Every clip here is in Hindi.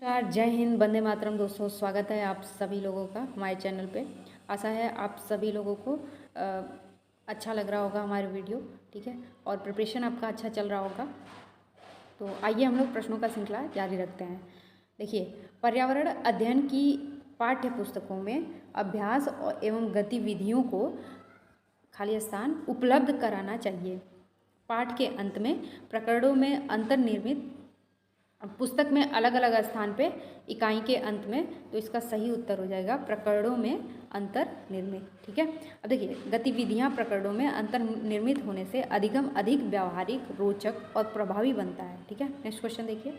नमस्कार, जय हिंद, वंदे मातरम। दोस्तों, स्वागत है आप सभी लोगों का हमारे चैनल पे। आशा है आप सभी लोगों को अच्छा लग रहा होगा हमारे वीडियो, ठीक है, और प्रिपरेशन आपका अच्छा चल रहा होगा। तो आइए हम लोग प्रश्नों का श्रृंखला जारी रखते हैं। देखिए, पर्यावरण अध्ययन की पाठ्य पुस्तकों में अभ्यास एवं गतिविधियों को खाली स्थान उपलब्ध कराना चाहिए। पाठ के अंत में प्रकरणों में अंतर्निर्मित पुस्तक में अलग अलग स्थान पे इकाई के अंत में, तो इसका सही उत्तर हो जाएगा प्रकरणों में अंतर्निर्मित। ठीक है, अब देखिए, गतिविधियां प्रकरणों में अंतर्निर्मित होने से अधिगम अधिक व्यावहारिक, रोचक और प्रभावी बनता है। ठीक है, नेक्स्ट क्वेश्चन देखिए,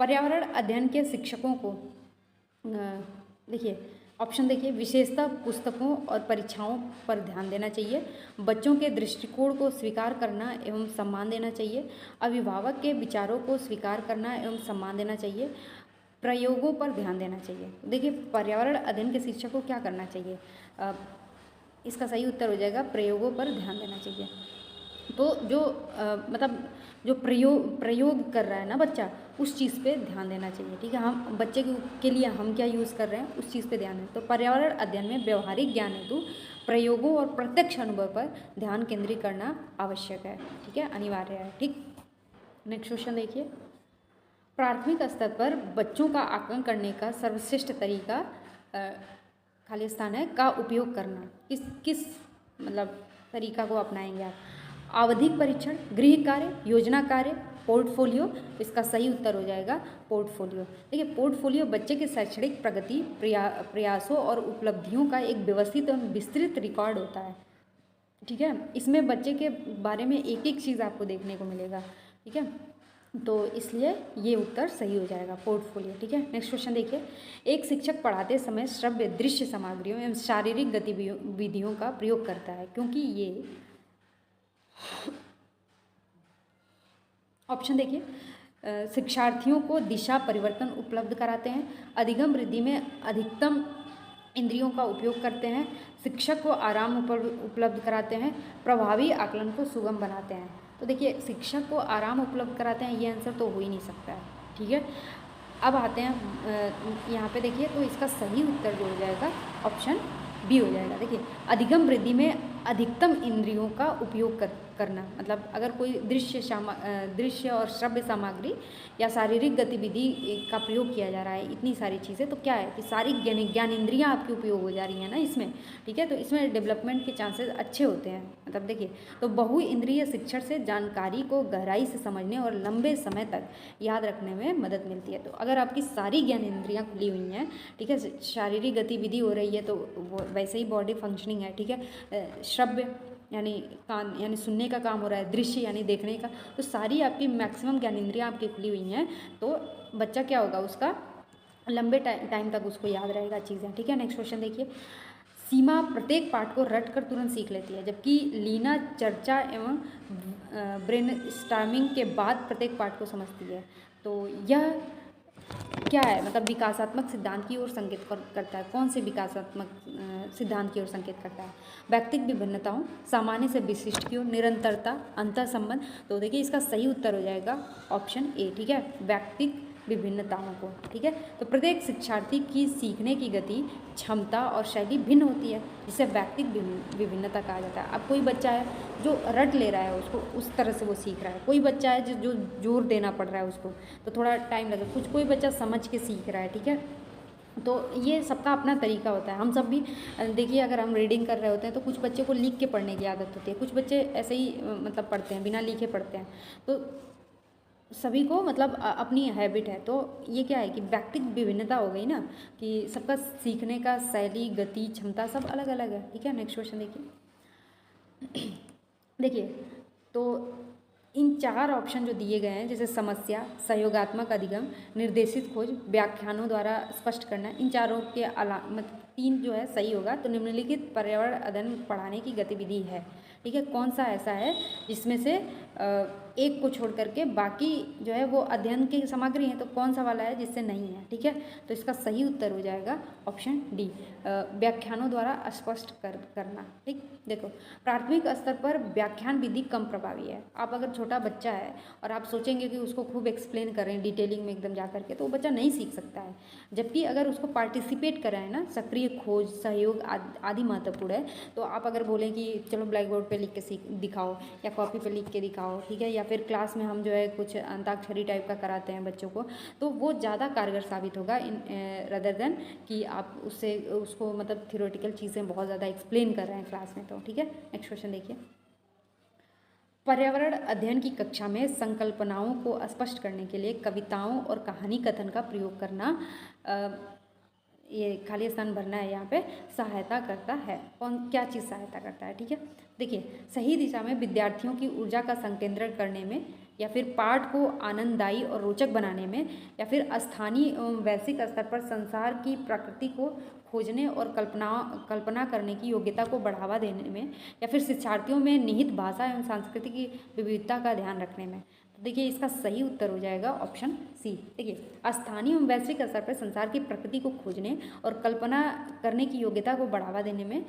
पर्यावरण अध्ययन के शिक्षकों को देखिए ऑप्शन देखिए, विशेषतः पुस्तकों और परीक्षाओं पर ध्यान देना चाहिए, बच्चों के दृष्टिकोण को स्वीकार करना एवं सम्मान देना चाहिए, अभिभावक के विचारों को स्वीकार करना एवं सम्मान देना चाहिए, प्रयोगों पर ध्यान देना चाहिए। देखिए, पर्यावरण अध्ययन के शिक्षक को क्या करना चाहिए? इसका सही उत्तर हो जाएगा प्रयोगों पर ध्यान देना चाहिए। तो जो मतलब जो प्रयोग कर रहा है ना बच्चा, उस चीज़ पे ध्यान देना चाहिए। ठीक है, हम बच्चे के लिए हम क्या यूज़ कर रहे हैं उस चीज़ पे ध्यान दें। तो पर्यावरण अध्ययन में व्यवहारिक ज्ञान हेतु प्रयोगों और प्रत्यक्ष अनुभव पर ध्यान केंद्रित करना आवश्यक है। ठीक है, अनिवार्य है। ठीक, नेक्स्ट क्वेश्चन देखिए, प्राथमिक स्तर पर बच्चों का आकलन करने का सर्वश्रेष्ठ तरीका खाली स्थान है का उपयोग करना। किस मतलब तरीका को अपनाएंगे आप? आवधिक परीक्षण, गृह कार्य, योजना कार्य, पोर्टफोलियो। इसका सही उत्तर हो जाएगा पोर्टफोलियो। देखिए, पोर्टफोलियो बच्चे के शैक्षणिक प्रगति, प्रयासों और उपलब्धियों का एक व्यवस्थित और विस्तृत रिकॉर्ड होता है। ठीक है, इसमें बच्चे के बारे में एक एक चीज़ आपको देखने को मिलेगा। ठीक है, तो इसलिए ये उत्तर सही हो जाएगा पोर्टफोलियो। ठीक है, नेक्स्ट क्वेश्चन देखिए, एक शिक्षक पढ़ाते समय श्रव्य, दृश्य सामग्रियों एवं शारीरिक गतिविधियों का प्रयोग करता है क्योंकि ये ऑप्शन देखिए, शिक्षार्थियों को दिशा परिवर्तन उपलब्ध कराते हैं, अधिगम वृद्धि में अधिकतम इंद्रियों का उपयोग करते हैं, शिक्षक को आराम उपलब्ध कराते हैं, प्रभावी आकलन को सुगम बनाते हैं। तो देखिए, शिक्षक को आराम उपलब्ध कराते हैं, ये आंसर तो हो ही नहीं सकता है। ठीक है, अब आते हैं यहाँ पे देखिए, तो इसका सही उत्तर जो हो जाएगा ऑप्शन बी हो जाएगा। देखिए, अधिगम वृद्धि में अधिकतम इंद्रियों का उपयोग करना, मतलब अगर कोई दृश्य और श्रव्य सामग्री या शारीरिक गतिविधि का प्रयोग किया जा रहा है, इतनी सारी चीज़ें, तो क्या है कि सारी ज्ञान इंद्रियाँ आपकी उपयोग हो जा रही हैं ना इसमें। ठीक है, तो इसमें डेवलपमेंट के चांसेस अच्छे होते हैं। मतलब देखिए, तो बहु इंद्रिय शिक्षण से जानकारी को गहराई से समझने और लंबे समय तक याद रखने में मदद मिलती है। तो अगर आपकी सारी ज्ञान इंद्रियाँ खुली हुई हैं, ठीक है, शारीरिक गतिविधि हो रही है, तो वो वैसे ही बॉडी फंक्शनिंग है। ठीक है, श्रव्य यानी कान यानी सुनने का काम हो रहा है, दृश्य यानी देखने का, तो सारी आपकी मैक्सिमम ज्ञानेंद्रियाँ आपकी खुली हुई हैं, तो बच्चा क्या होगा, उसका लंबे टाइम तक उसको याद रहेगा चीज़ें। ठीक है, नेक्स्ट क्वेश्चन देखिए, सीमा प्रत्येक पाठ को रट कर तुरंत सीख लेती है, जबकि लीना चर्चा एवं ब्रेनस्टॉर्मिंग के बाद प्रत्येक पाठ को समझती है। तो यह क्या है, मतलब विकासात्मक सिद्धांत की ओर संकेत करता है। कौन से विकासात्मक सिद्धांत की ओर संकेत करता है? व्यक्तिगत विभिन्नताओं, सामान्य से विशिष्ट की ओर, निरंतरता, अंतर संबंध। तो देखिए, इसका सही उत्तर हो जाएगा ऑप्शन ए। ठीक है, व्यक्तिगत विभिन्नताओं को। ठीक है, तो प्रत्येक शिक्षार्थी की सीखने की गति, क्षमता और शैली भिन्न होती है, जिसे व्यक्तिगत विभिन्नता कहा जाता है। अब कोई बच्चा है जो रट ले रहा है, उसको उस तरह से वो सीख रहा है, कोई बच्चा है जो जोर देना पड़ रहा है उसको, तो थोड़ा टाइम लगेगा, कोई बच्चा समझ के सीख रहा है। ठीक है, तो ये सबका अपना तरीका होता है। हम सब भी देखिए, अगर हम रीडिंग कर रहे होते हैं तो कुछ बच्चे को लिख के पढ़ने की आदत होती है, कुछ बच्चे ऐसे ही मतलब पढ़ते हैं, बिना लिखे पढ़ते हैं। तो सभी को मतलब अपनी हैबिट है। तो ये क्या है कि व्यक्तिगत विभिन्नता हो गई ना, कि सबका सीखने का शैली, गति, क्षमता सब अलग अलग है। ठीक है, नेक्स्ट क्वेश्चन देखिए, देखिए, तो इन चार ऑप्शन जो दिए गए हैं, जैसे समस्या, सहयोगात्मक अधिगम, निर्देशित खोज, व्याख्यानों द्वारा स्पष्ट करना, इन चारों के अलावा मतलब 3 जो है सही होगा। तो निम्नलिखित पर्यावरण अध्ययन पढ़ाने की गतिविधि है। ठीक है, कौन सा ऐसा है जिसमें से एक को छोड़ करके बाकी जो है वो अध्ययन की सामग्री है, तो कौन सा वाला है जिससे नहीं है, ठीक है। तो इसका सही उत्तर हो जाएगा ऑप्शन डी, व्याख्यानों द्वारा स्पष्ट करना। ठीक, देखो प्राथमिक स्तर पर व्याख्यान विधि कम प्रभावी है। आप अगर छोटा बच्चा है और आप सोचेंगे कि उसको खूब एक्सप्लेन करें डिटेलिंग में एकदम जा करके, तो वो बच्चा नहीं सीख सकता है। जबकि अगर उसको पार्टिसिपेट कराएं ना, सक्रिय खोज, सहयोग आदि महत्वपूर्ण है। तो आप अगर बोलें कि चलो ब्लैक बोर्ड पे लिख के दिखाओ या कॉपी पे लिख के दिखाओ, ठीक है, या फिर क्लास में हम जो है कुछ अंताक्षरी टाइप का कराते हैं बच्चों को, तो वो ज़्यादा कारगर साबित होगा रदर देन कि आप उसको मतलब थियोरेटिकल चीज़ें बहुत ज़्यादा एक्सप्लेन कर रहे हैं क्लास में। तो ठीक है, नेक्स्ट क्वेश्चन देखिए। पर्यावरण अध्ययन की कक्षा में संकल्पनाओं को स्पष्ट करने के लिए कविताओं और कहानी कथन का प्रयोग करना, ये खाली स्थान भरना है यहाँ पे, सहायता करता है। कौन क्या चीज़ सहायता करता है, ठीक है। देखिए, सही दिशा में विद्यार्थियों की ऊर्जा का संकेंद्रण करने में, या फिर पाठ को आनंददायी और रोचक बनाने में, या फिर स्थानीय एवं वैश्विक स्तर पर संसार की प्रकृति को खोजने और कल्पना करने की योग्यता को बढ़ावा देने में, या फिर शिक्षार्थियों में निहित भाषा एवं सांस्कृतिक विविधता का ध्यान रखने में। तो देखिए इसका सही उत्तर हो जाएगा ऑप्शन सी। देखिए, स्थानीय एवं वैश्विक स्तर पर संसार की प्रकृति को खोजने और कल्पना करने की योग्यता को बढ़ावा देने में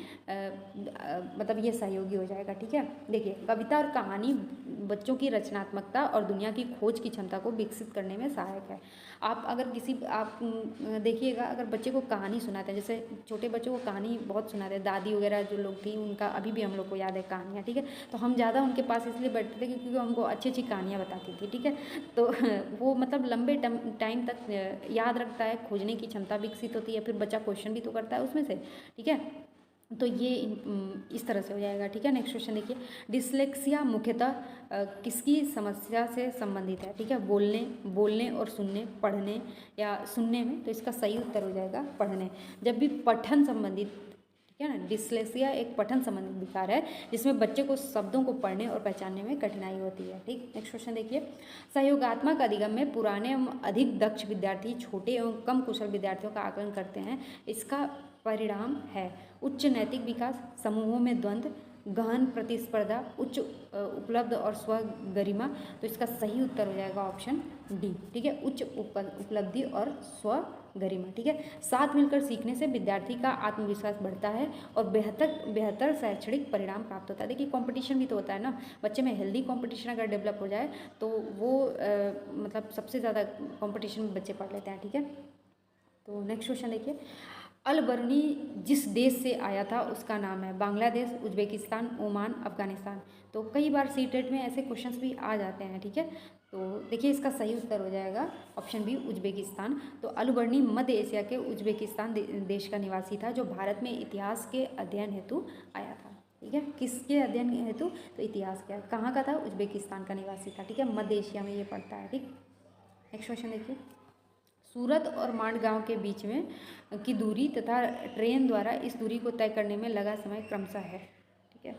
मतलब ये सहयोगी हो जाएगा, ठीक है। देखिए, कविता और कहानी बच्चों की रचनात्मकता और दुनिया की खोज की क्षमता को विकसित करने में सहायक है। आप अगर आप देखिएगा, अगर बच्चे को कहानी सुनाते हैं, जैसे छोटे बच्चों को कहानी बहुत सुनाते हैं, दादी वगैरह जो लोग थी उनका अभी भी हम लोग को याद है कहानियाँ, ठीक है। तो हम ज़्यादा उनके पास इसलिए बैठते थे क्योंकि हमको अच्छी अच्छी कहानियाँ बताती थी, ठीक है। तो वो मतलब लंबे टाइम तक याद रखता है, खोजने की क्षमता विकसित होती है, फिर बच्चा क्वेश्चन भी तो करता है उसमें से, ठीक है। तो ये इस तरह से हो जाएगा, ठीक है। नेक्स्ट क्वेश्चन देखिए, डिसलेक्सिया मुख्यतः किसकी समस्या से संबंधित है, ठीक है। बोलने और सुनने, पढ़ने या सुनने में। तो इसका सही उत्तर हो जाएगा पढ़ने। जब भी पठन संबंधित, ठीक है ना, डिसलेक्सिया एक पठन संबंधित विकार है जिसमें बच्चे को शब्दों को पढ़ने और पहचानने में कठिनाई होती है, ठीक। नेक्स्ट क्वेश्चन देखिए, सहयोगात्मक अधिगम में पुराने एवं अधिक दक्ष विद्यार्थी छोटे एवं कम कुशल विद्यार्थियों का आकलन करते हैं। इसका परिणाम है उच्च नैतिक विकास, समूहों में द्वंद्व, गहन प्रतिस्पर्धा, उच्च उपलब्ध और स्व गरिमा। तो इसका सही उत्तर हो जाएगा ऑप्शन डी, ठीक है, उच्च उपलब्धि और स्व गरिमा, ठीक है। साथ मिलकर सीखने से विद्यार्थी का आत्मविश्वास बढ़ता है और बेहतर शैक्षणिक परिणाम प्राप्त होता है। देखिए, कंपटीशन भी तो होता है ना, बच्चे में हेल्दी कंपटीशन अगर डेवलप हो जाए तो वो मतलब सबसे ज़्यादा कंपटीशन में बच्चे पढ़ लेते हैं, ठीक है। तो नेक्स्ट क्वेश्चन देखिए, अल बरूनी जिस देश से आया था उसका नाम है, बांग्लादेश, उज्बेकिस्तान, ओमान, अफगानिस्तान। तो कई बार सीटेट में ऐसे क्वेश्चंस भी आ जाते हैं, ठीक है। तो देखिए इसका सही उत्तर हो जाएगा ऑप्शन बी, उज्बेकिस्तान। तो अल बरूनी मध्य एशिया के उज्बेकिस्तान देश का निवासी था जो भारत में इतिहास के अध्ययन हेतु आया था, ठीक है। किसके अध्ययन हेतु? तो इतिहास के। कहाँ का था? उज्बेकिस्तान का निवासी था, ठीक है, मध्य एशिया में ये पड़ता है, ठीक। नेक्स्ट क्वेश्चन देखिए, सूरत और मांडगांव के बीच में की दूरी तथा ट्रेन द्वारा इस दूरी को तय करने में लगा समय क्रमशः है, ठीक है।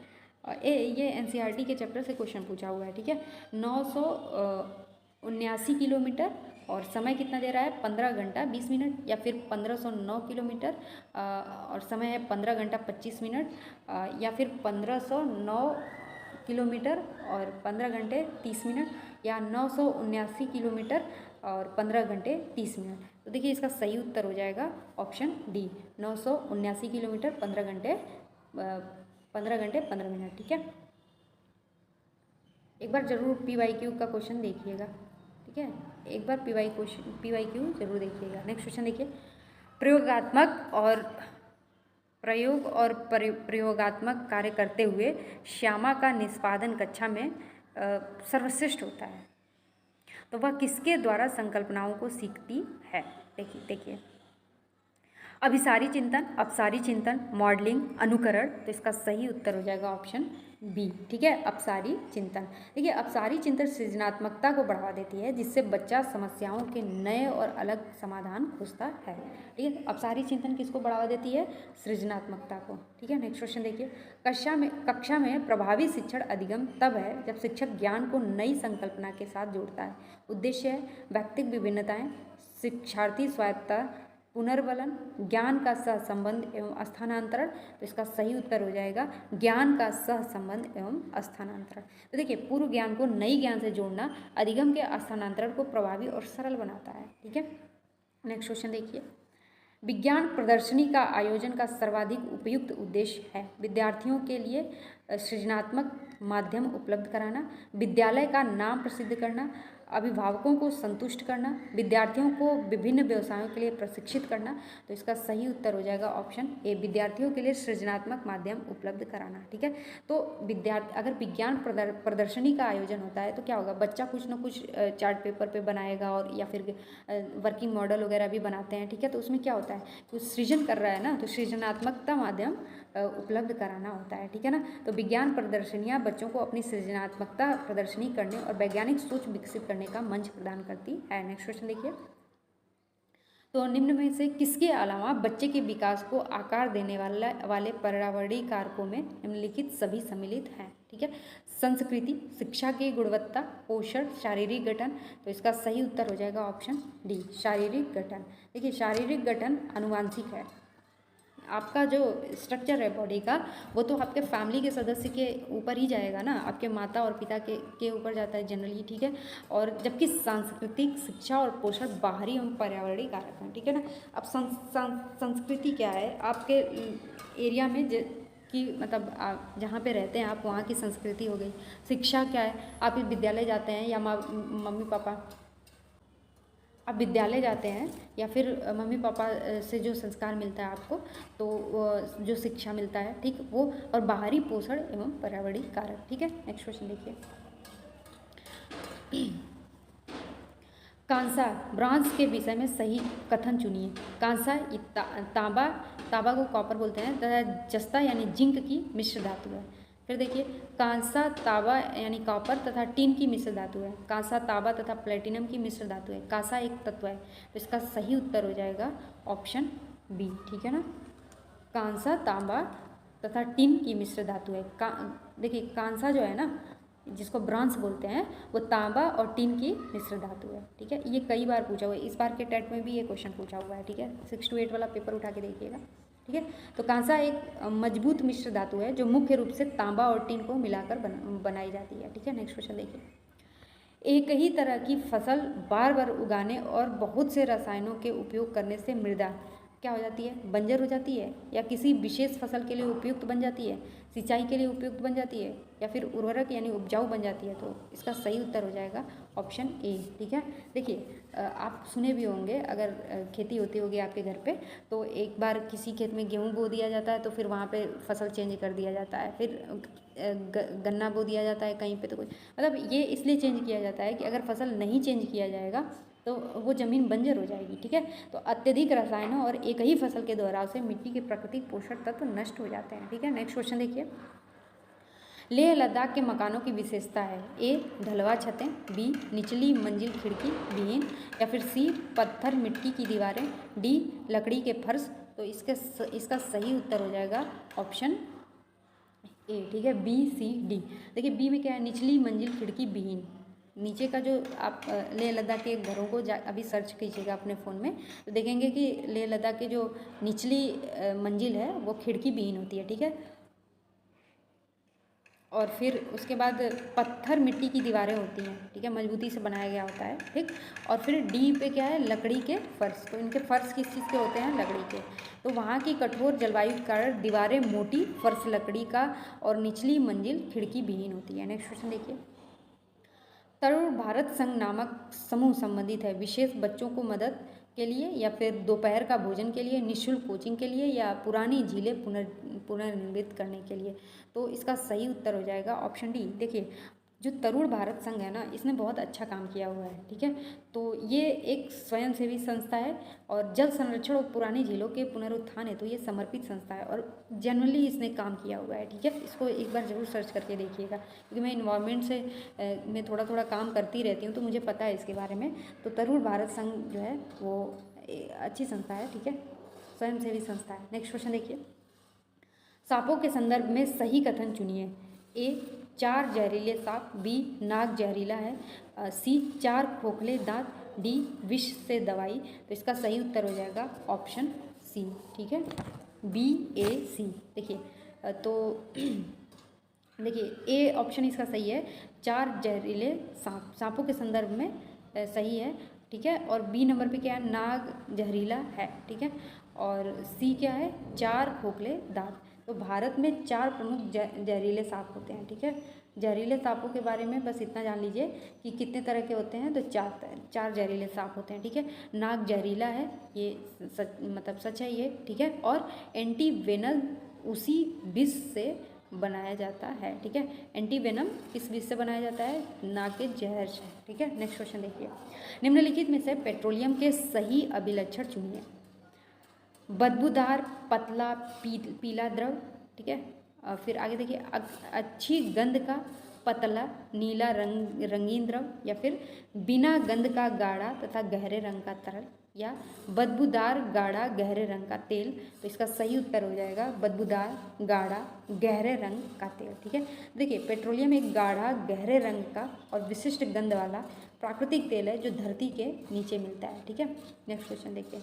ये एनसीईआरटी के चैप्टर से क्वेश्चन पूछा हुआ है, ठीक है। 979 किलोमीटर और समय कितना दे रहा है? 15 घंटा 20 मिनट, या फिर 1509 किलोमीटर और समय है 15 घंटा 25 मिनट, या फिर 1509 किलोमीटर और 15 घंटे 30 मिनट, या 979 किलोमीटर और 15 घंटे 30 मिनट। तो देखिए इसका सही उत्तर हो जाएगा ऑप्शन डी, 979 किलोमीटर 15 घंटे 15 मिनट, ठीक है। एक बार जरूर PYQ का क्वेश्चन देखिएगा, ठीक है, एक बार PYQ जरूर देखिएगा। नेक्स्ट क्वेश्चन देखिए, प्रयोगात्मक कार्य करते हुए श्यामा का निष्पादन कक्षा में सर्वश्रेष्ठ होता है, तो वह किसके द्वारा संकल्पनाओं को सीखती है? देखिए, अभिसारी चिंतन, अपसारी चिंतन, मॉडलिंग, अनुकरण। तो इसका सही उत्तर हो जाएगा ऑप्शन बी, ठीक है, अपसारी चिंतन। देखिए, अपसारी चिंतन सृजनात्मकता को बढ़ावा देती है जिससे बच्चा समस्याओं के नए और अलग समाधान खोजता है, ठीक है। अपसारी चिंतन किसको बढ़ावा देती है? सृजनात्मकता को, ठीक है। नेक्स्ट क्वेश्चन देखिए, कक्षा में प्रभावी शिक्षण अधिगम तब है जब शिक्षक ज्ञान को नई संकल्पना के साथ जोड़ता है। उद्देश्य है व्यक्तिगत विभिन्नताएं, शिक्षार्थी स्वायत्तता, पुनर्वलन, ज्ञान का सहसंबंध एवं स्थानांतरण। तो इसका सही उत्तर हो जाएगा ज्ञान का सहसंबंध एवं स्थानांतरण। तो देखिए, पूर्व ज्ञान को नई ज्ञान से जोड़ना अधिगम के स्थानांतरण को प्रभावी और सरल बनाता है। ठीक है, नेक्स्ट क्वेश्चन देखिए। विज्ञान प्रदर्शनी का आयोजन का सर्वाधिक उपयुक्त उद्देश्य है विद्यार्थियों के लिए सृजनात्मक माध्यम उपलब्ध कराना, विद्यालय का नाम प्रसिद्ध करना, अभिभावकों को संतुष्ट करना, विद्यार्थियों को विभिन्न व्यवसायों के लिए प्रशिक्षित करना। तो इसका सही उत्तर हो जाएगा ऑप्शन ए, विद्यार्थियों के लिए सृजनात्मक माध्यम उपलब्ध कराना। ठीक है, तो अगर विज्ञान प्रदर्शनी का आयोजन होता है तो क्या होगा, बच्चा कुछ ना कुछ चार्ट पेपर पे बनाएगा और या फिर वर्किंग मॉडल वगैरह भी बनाते हैं। ठीक है, तो उसमें क्या होता है, कुछ सृजन कर रहा है ना, तो सृजनात्मकता माध्यम उपलब्ध कराना होता है। ठीक है ना, तो विज्ञान प्रदर्शनियाँ बच्चों को अपनी सृजनात्मकता प्रदर्शनी करने और वैज्ञानिक सोच विकसित करने का मंच प्रदान करती है। नेक्स्ट क्वेश्चन देखिए। तो निम्न में से किसके अलावा बच्चे के विकास को आकार देने वाले पर्यावरणीय कारकों में निम्नलिखित सभी सम्मिलित हैं। ठीक है, संस्कृति, शिक्षा की गुणवत्ता, पोषण, शारीरिक गठन। तो इसका सही उत्तर हो जाएगा ऑप्शन डी, शारीरिक गठन। देखिए, शारीरिक गठन आनुवांशिक है। आपका जो स्ट्रक्चर है बॉडी का, वो तो आपके फैमिली के सदस्य के ऊपर ही जाएगा ना, आपके माता और पिता के ऊपर जाता है जनरली। ठीक है, और जबकि सांस्कृतिक, शिक्षा और पोषण बाहरी एवं पर्यावरणीय कारक हैं। ठीक है ना, अब संस्कृति क्या है, आपके एरिया में कि मतलब आप जहाँ पे रहते हैं आप, वहाँ की संस्कृति हो गई। शिक्षा क्या है, आप विद्यालय जाते हैं या मम्मी पापा, आप विद्यालय जाते हैं या फिर मम्मी पापा से जो संस्कार मिलता है आपको, तो जो शिक्षा मिलता है, ठीक, वो, और बाहरी पोषण एवं पर्यावरणीय कारक। ठीक है, नेक्स्ट क्वेश्चन देखिए। कांसा, ब्रॉन्ज के विषय में सही कथन चुनिए। कांसा तांबा को कॉपर बोलते हैं तथा जस्ता यानी जिंक की मिश्र धातु है। फिर देखिए, कांसा तांबा यानी कॉपर तथा टिन की मिश्र धातु है। कांसा तांबा तथा प्लेटिनम की मिश्र धातु है। कांसा एक तत्व है। तो इसका सही उत्तर हो जाएगा ऑप्शन बी। ठीक है ना, कांसा तांबा तथा टिन की मिश्र धातु है। देखिए, कांसा जो है ना, जिसको ब्रॉन्ज बोलते हैं, वो तांबा और टिन की मिश्र धातु है। ठीक है, ये कई बार पूछा हुआ है, इस बार के टेट में भी ये क्वेश्चन पूछा हुआ है। ठीक है, 6 to 8 वाला पेपर उठा के देखिएगा। ठीक है, तो कांसा एक मजबूत मिश्र धातु है जो मुख्य रूप से तांबा और टिन को मिलाकर बनाई जाती है। ठीक है, नेक्स्ट क्वेश्चन देखिए। एक ही तरह की फसल बार बार उगाने और बहुत से रसायनों के उपयोग करने से मृदा क्या हो जाती है, बंजर हो जाती है, या किसी विशेष फसल के लिए उपयुक्त बन जाती है, सिंचाई के लिए उपयुक्त बन जाती है, या फिर उर्वरक यानी उपजाऊ बन जाती है। तो इसका सही उत्तर हो जाएगा ऑप्शन ए। ठीक है, देखिए, आप सुने भी होंगे, अगर खेती होती होगी आपके घर पे, तो एक बार किसी खेत में गेहूँ बो दिया जाता है तो फिर वहाँ पे फसल चेंज कर दिया जाता है, फिर गन्ना बो दिया जाता है कहीं पे, तो कुछ मतलब ये इसलिए चेंज किया जाता है कि अगर फसल नहीं चेंज किया जाएगा तो वो ज़मीन बंजर हो जाएगी। ठीक है, तो अत्यधिक रसायनों और एक ही फसल के दोहराव से मिट्टी के प्राकृतिक पोषक तत्व नष्ट हो जाते हैं। ठीक है, नेक्स्ट क्वेश्चन देखिए। लेह लद्दाख के मकानों की विशेषता है, ए ढलवा छतें, बी निचली मंजिल खिड़की विहीन, या फिर सी पत्थर मिट्टी की दीवारें, डी लकड़ी के फर्श। तो इसका सही उत्तर हो जाएगा ऑप्शन ए। ठीक है, बी सी डी। देखिए, बी में क्या है, निचली मंजिल खिड़की विहीन। नीचे का जो आप लेह लद्दाख के घरों को अभी सर्च कीजिएगा अपने फ़ोन में, तो देखेंगे कि लेह लद्दाख की जो निचली मंजिल है वो खिड़की विहीन होती है। ठीक है, और फिर उसके बाद पत्थर मिट्टी की दीवारें होती हैं। ठीक है, मजबूती से बनाया गया होता है। ठीक, और फिर डी पे क्या है, लकड़ी के फर्श। तो इनके फर्श किस चीज़ के होते हैं, लकड़ी के। तो वहाँ की कठोर जलवायु के कारण दीवारें मोटी, फर्श लकड़ी का, और निचली मंजिल खिड़की विहीन होती है। नेक्स्ट क्वेश्चन देखिए। तरुण भारत संघ नामक समूह संबंधित है विशेष बच्चों को मदद के लिए, या फिर दोपहर का भोजन के लिए, निःशुल्क कोचिंग के लिए, या पुरानी झीलें पुनर्निर्मित करने के लिए। तो इसका सही उत्तर हो जाएगा ऑप्शन डी। देखिए, जो तरुण भारत संघ है ना, इसने बहुत अच्छा काम किया हुआ है। ठीक है, तो ये एक स्वयंसेवी संस्था है और जल संरक्षण और पुरानी झीलों के पुनरुत्थान है, तो ये समर्पित संस्था है और जनरली इसने काम किया हुआ है। ठीक है, इसको एक बार ज़रूर सर्च करके देखिएगा, क्योंकि मैं इन्वायरमेंट से मैं थोड़ा थोड़ा काम करती रहती हूँ, तो मुझे पता है इसके बारे में। तो तरुण भारत संघ जो है वो अच्छी संस्था है। ठीक है, स्वयंसेवी संस्था है। नेक्स्ट क्वेश्चन देखिए। सांपों के संदर्भ में सही कथन चुनिए। ए 4 जहरीले सांप, बी नाग जहरीला है, सी 4 खोखले दांत, डी विष से दवाई। तो इसका सही उत्तर हो जाएगा ऑप्शन सी, ठीक है, बी ए सी। देखिए तो देखिए ए ऑप्शन इसका सही है, 4 जहरीले सांपों के संदर्भ में सही है, ठीक है। और बी नंबर पे क्या है, नाग जहरीला है, ठीक है। और सी क्या है, 4 खोखले दांत। तो भारत में 4 प्रमुख जहरीले सांप होते हैं, ठीक है। जहरीले सांपों के बारे में बस इतना जान लीजिए कि कितने तरह के होते हैं, तो 4 जहरीले सांप होते हैं, ठीक है। नाग जहरीला है, ये सच है ये, ठीक है। और एंटीवेनम उसी विष से बनाया जाता है, ठीक है। एंटीवेनम किस विष से बनाया जाता है, नाग के जहर से, ठीक है। नेक्स्ट क्वेश्चन देखिए, निम्नलिखित में से पेट्रोलियम के सही अभिलक्षण चुनिए। बदबूदार पतला पीला द्रव, ठीक है। फिर आगे देखिए, अच्छी गंध का पतला नीला रंगीन द्रव, या फिर बिना गंध का गाढ़ा तथा गहरे रंग का तरल, या बदबूदार गाढ़ा गहरे रंग का तेल। तो इसका सही उत्तर हो जाएगा बदबूदार गाढ़ा गहरे रंग का तेल, ठीक है। देखिए पेट्रोलियम एक गाढ़ा गहरे रंग का और विशिष्ट गंध वाला प्राकृतिक तेल है जो धरती के नीचे मिलता है, ठीक है। नेक्स्ट क्वेश्चन देखिए,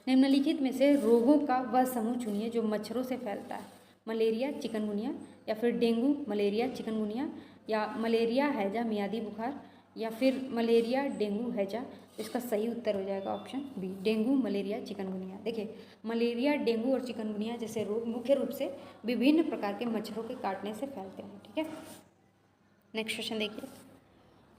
निम्नलिखित में से रोगों का वह समूह चुनिए जो मच्छरों से फैलता है। मलेरिया चिकनगुनिया, या फिर डेंगू मलेरिया चिकनगुनिया, या मलेरिया हैजा मियादी बुखार, या फिर मलेरिया डेंगू हैजा। तो इसका सही उत्तर हो जाएगा option B, dengue malaria chikungunya. देखिए मलेरिया डेंगू और चिकनगुनिया जैसे रोग मुख्य रूप से विभिन्न प्रकार के मच्छरों के काटने से फैलते हैं, ठीक है। नेक्स्ट क्वेश्चन देखिए,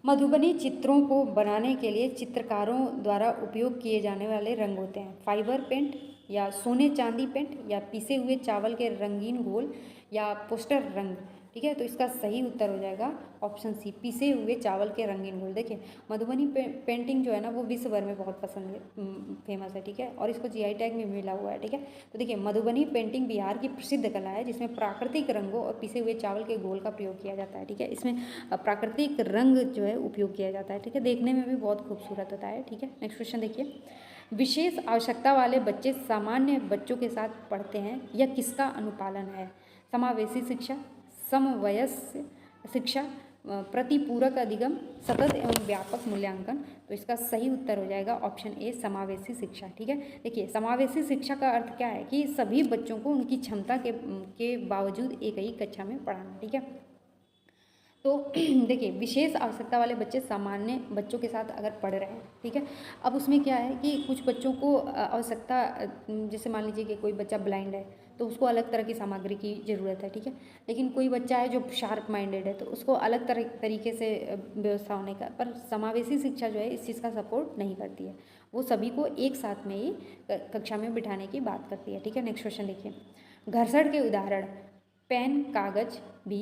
मधुबनी चित्रों को बनाने के लिए चित्रकारों द्वारा उपयोग किए जाने वाले रंग होते हैं फाइबर पेंट, या सोने चांदी पेंट, या पिसे हुए चावल के रंगीन घोल, या पोस्टर रंग, ठीक है। तो इसका सही उत्तर हो जाएगा ऑप्शन सी, पिसे हुए चावल के रंगीन घोल। देखिए मधुबनी पेंटिंग जो है ना वो विश्व भर में बहुत पसंद है, फेमस है, ठीक है। और इसको जीआई टैग में मिला हुआ है, ठीक है। तो देखिए मधुबनी पेंटिंग बिहार की प्रसिद्ध कला है जिसमें प्राकृतिक रंगों और पिसे हुए चावल के घोल का प्रयोग किया जाता है, ठीक है। इसमें प्राकृतिक रंग जो है उपयोग किया जाता है, ठीक है। देखने में भी बहुत खूबसूरत होता है, ठीक है। नेक्स्ट क्वेश्चन देखिए, विशेष आवश्यकता वाले बच्चे सामान्य बच्चों के साथ पढ़ते हैं, यह किसका अनुपालन है। समावेशी शिक्षा, समवयस्क शिक्षा, प्रतिपूरक अधिगम, सतत एवं व्यापक मूल्यांकन। तो इसका सही उत्तर हो जाएगा ऑप्शन ए, समावेशी शिक्षा, ठीक है। देखिए समावेशी शिक्षा का अर्थ क्या है कि सभी बच्चों को उनकी क्षमता के बावजूद एक ही कक्षा में पढ़ाना, ठीक है। तो देखिए विशेष आवश्यकता वाले बच्चे सामान्य बच्चों के साथ अगर पढ़ रहे हैं, ठीक है। अब उसमें क्या है कि कुछ बच्चों को आवश्यकता, जैसे मान लीजिए कि कोई बच्चा ब्लाइंड है तो उसको अलग तरह की सामग्री की ज़रूरत है, ठीक है। लेकिन कोई बच्चा है जो शार्प माइंडेड है तो उसको अलग तरीके से व्यवस्था होने का, पर समावेशी शिक्षा जो है इस चीज़ का सपोर्ट नहीं करती है, वो सभी को एक साथ में ही कक्षा में बिठाने की बात करती है, ठीक है। नेक्स्ट क्वेश्चन देखिए, घर्षण के उदाहरण, पेन कागज, बी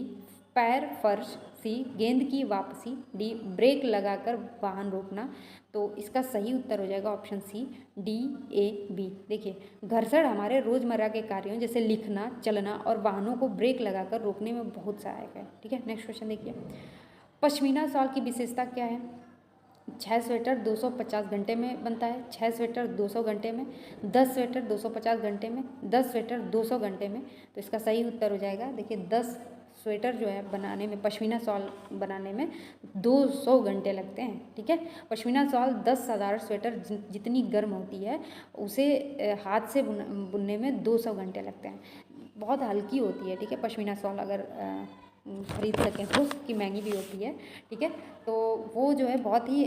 पैर फर्श, सी गेंद की वापसी, डी ब्रेक लगाकर वाहन रोकना। तो इसका सही उत्तर हो जाएगा option C, D A B. देखिए घर्षण हमारे रोज़मर्रा के कार्यों जैसे लिखना, चलना और वाहनों को ब्रेक लगाकर रोकने में बहुत सहायक है, ठीक है। नेक्स्ट क्वेश्चन देखिए, पश्मीना शॉल की विशेषता क्या है। 6 स्वेटर 250 घंटे में बनता है, 6 स्वेटर 200 घंटे में, 10 स्वेटर 250 घंटे में, 10 स्वेटर 200 घंटे में। तो इसका सही उत्तर हो जाएगा, देखिए 10 स्वेटर जो है बनाने में, पश्मीना शॉल बनाने में 200 घंटे लगते हैं, ठीक है। पश्मीना शॉल 10 साधारण स्वेटर जितनी गर्म होती है उसे हाथ से बुनने में 200 घंटे लगते हैं। बहुत हल्की होती है, ठीक है। पश्मीना शॉल अगर खरीद सकें तो, उसकी महंगी भी होती है, ठीक है। तो वो जो है बहुत ही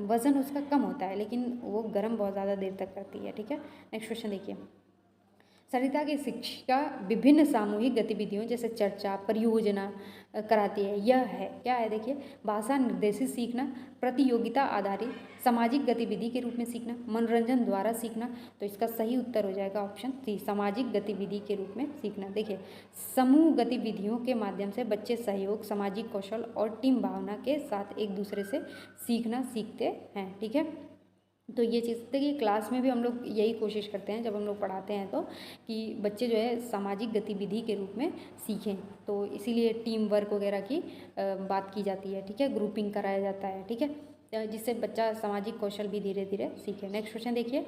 वज़न उसका कम होता है, लेकिन वो गर्म बहुत ज़्यादा देर तक करती है, ठीक है। नेक्स्ट क्वेश्चन देखिए, सरिता की शिक्षा विभिन्न सामूहिक गतिविधियों जैसे चर्चा, परियोजना कराती है। यह है क्या है, देखिए भाषा निर्देशित सीखना, प्रतियोगिता आधारित, सामाजिक गतिविधि के रूप में सीखना, मनोरंजन द्वारा सीखना। तो इसका सही उत्तर हो जाएगा ऑप्शन सी, सामाजिक गतिविधि के रूप में सीखना। देखिए समूह गतिविधियों के माध्यम से बच्चे सहयोग, सामाजिक कौशल और टीम भावना के साथ एक दूसरे से सीखना सीखते हैं, ठीक है। तो ये चीज़ देखिए क्लास में भी हम लोग यही कोशिश करते हैं जब हम लोग पढ़ाते हैं तो, कि बच्चे जो है सामाजिक गतिविधि के रूप में सीखें। तो इसीलिए टीम वर्क वगैरह की बात की जाती है, ठीक है। ग्रुपिंग कराया जाता है, ठीक है, जिससे बच्चा सामाजिक कौशल भी धीरे धीरे सीखे। नेक्स्ट क्वेश्चन देखिए,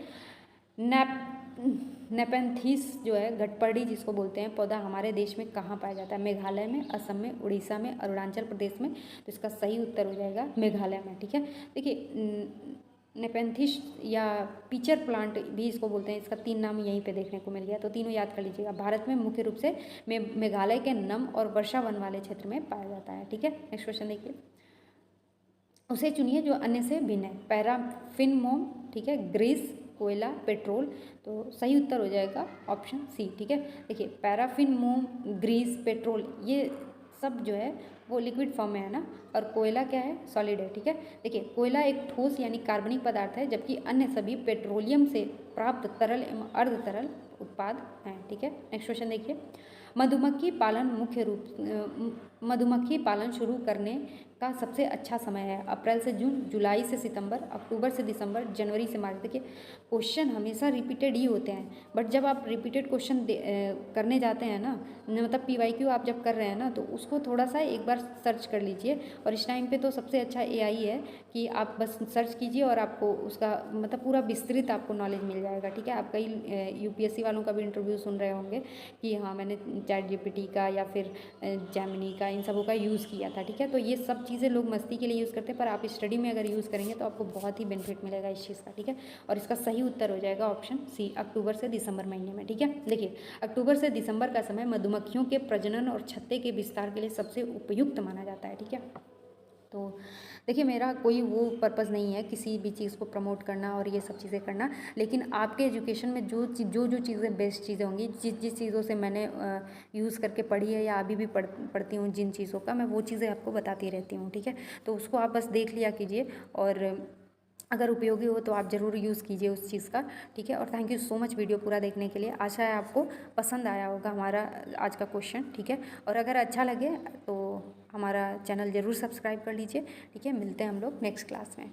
नेपेंथीस जो है घटपर्डी जिसको बोलते हैं पौधा हमारे देश में कहाँ पाया जाता है? मेघालय में, असम में, उड़ीसा में, अरुणाचल प्रदेश में। तो इसका सही उत्तर हो जाएगा मेघालय में। ठीक है, देखिए नेपेंथिस या पीचर प्लांट भी इसको बोलते हैं। इसका 3 नाम यहीं पे देखने को मिल गया, तो तीनों याद कर लीजिएगा। भारत में मुख्य रूप से मेघालय के नम और वर्षा वन वाले क्षेत्र में पाया जाता है। ठीक है, नेक्स्ट क्वेश्चन देखिए। उसे चुनिए जो अन्य से भिन्न है। पैराफिन मोम, ठीक है, ग्रीस, कोयला, पेट्रोल। तो सही उत्तर हो जाएगा ऑप्शन सी। ठीक है, देखिए पैराफिन मोम, ग्रीस, पेट्रोल ये सब जो है वो लिक्विड फॉर्म में है ना, और कोयला क्या है? सॉलिड है। ठीक है, देखिए कोयला एक ठोस यानी कार्बनिक पदार्थ है, जबकि अन्य सभी पेट्रोलियम से प्राप्त तरल एवं अर्ध तरल उत्पाद हैं। ठीक है, नेक्स्ट क्वेश्चन देखिए। मधुमक्खी पालन शुरू करने का सबसे अच्छा समय है? अप्रैल से जून, जुलाई से सितंबर, अक्टूबर से दिसंबर, जनवरी से मार्च। देखिए क्वेश्चन हमेशा रिपीटेड ही होते हैं, बट जब आप रिपीटेड क्वेश्चन करने जाते हैं ना, मतलब PYQ आप जब कर रहे हैं ना, तो उसको थोड़ा सा एक बार सर्च कर लीजिए। और इस टाइम पे तो सबसे अच्छा AI है कि आप बस सर्च कीजिए और आपको उसका मतलब पूरा विस्तृत आपको नॉलेज मिल जाएगा। ठीक है, आप कई UPSC वालों का भी इंटरव्यू सुन रहे होंगे कि हाँ मैंने ChatGPT का या फिर जेमिनी का, इन सबों का यूज़ किया था। ठीक है, तो ये सब चीज़ें लोग मस्ती के लिए यूज़ करते हैं, पर आप स्टडी में अगर यूज़ करेंगे तो आपको बहुत ही बेनिफिट मिलेगा इस चीज़ का। ठीक है, और इसका सही उत्तर हो जाएगा ऑप्शन सी, अक्टूबर से दिसंबर महीने में। ठीक है, देखिए अक्टूबर से दिसंबर का समय मधुमक्खियों के प्रजनन और छत्ते के विस्तार के लिए सबसे उपयुक्त माना जाता है। ठीक है, तो देखिए मेरा कोई वो पर्पज़ नहीं है किसी भी चीज़ को प्रमोट करना और ये सब चीज़ें करना, लेकिन आपके एजुकेशन में जो चीज़ें बेस्ट चीज़ें होंगी, जिस चीज़ों से मैंने यूज़ करके पढ़ी है या अभी भी पढ़ती हूँ, जिन चीज़ों का मैं वो चीज़ें आपको बताती रहती हूँ। ठीक है, तो उसको आप बस देख लिया कीजिए, और अगर उपयोगी हो तो आप ज़रूर यूज़ कीजिए उस चीज़ का। ठीक है, और thank you so much video पूरा देखने के लिए। आशा है आपको पसंद आया होगा हमारा आज का क्वेश्चन। ठीक है, और अगर अच्छा लगे तो हमारा चैनल ज़रूर सब्सक्राइब कर लीजिए। ठीक है, मिलते हैं हम लोग नेक्स्ट क्लास में।